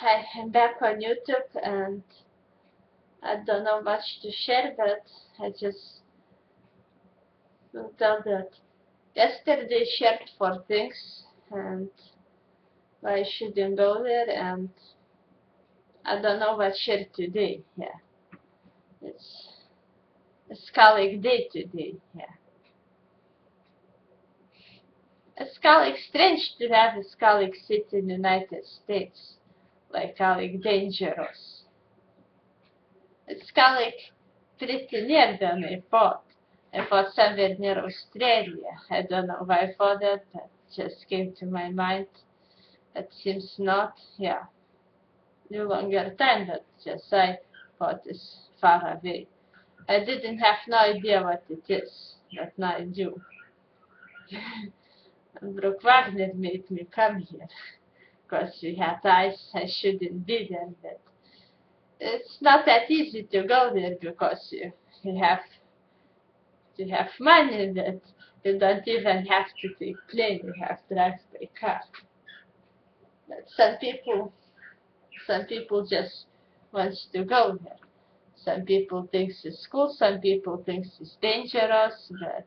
Hi, I'm back on YouTube and I don't know much to share, but I just will tell that yesterday I shared 4 things and why I shouldn't go there, and I don't know what share today. Yeah, it's a Scullic day today. Yeah, a Scullic, strange to have a Scullic city in the United States, like Scullic dangerous. It's Scullic pretty near than I thought. I thought somewhere near Australia. I don't know why I thought that, but just came to my mind. It seems not, yeah, no longer time, but just I thought it's far away. I didn't have no idea what it is, but now I do. Brooke Wagner made me come here, because she had eyes I shouldn't be there, but it's not that easy to go there because you have money that you don't even have to take plane, you have to drive by car. But some people just want to go there. Some people think it's cool, some people think it's dangerous, but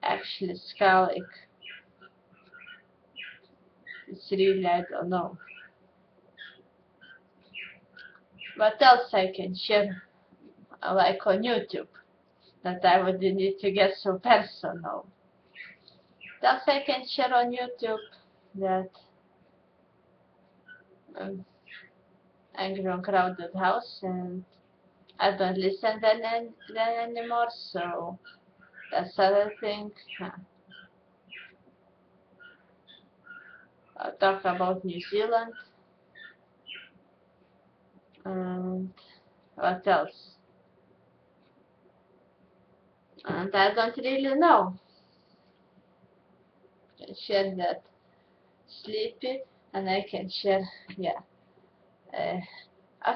actually Scullic, it's really, I don't know. What else I can share, like on YouTube, that I would need to get so personal. What else I can share on YouTube that angry on crowded house, and I don't listen then anymore, so that's other thing. I'll talk about New Zealand, and what else? And I don't really know. I can share that sleepy, and I can share, yeah.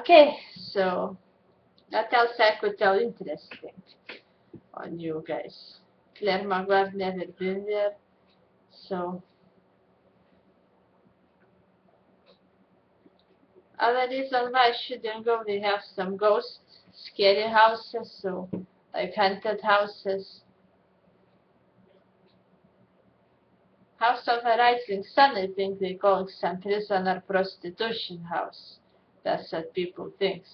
Okay, so what else I could tell interesting on you guys? Claire Maguire never been there, so other reason why I shouldn't go, they have some ghost, scary houses, so like haunted houses. House of a Rising Sun, I think they call it some prisoner prostitution house. That's what people think.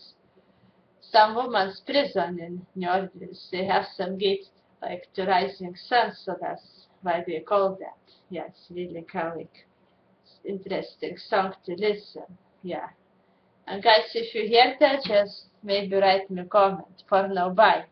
Some woman's prison in New Orleans, they have some gates like to Rising Sun, so that's why they call that. Yeah, it's really comic. It's interesting song to listen. Yeah. And guys, if you hear that, just maybe write me a comment. For now, bye.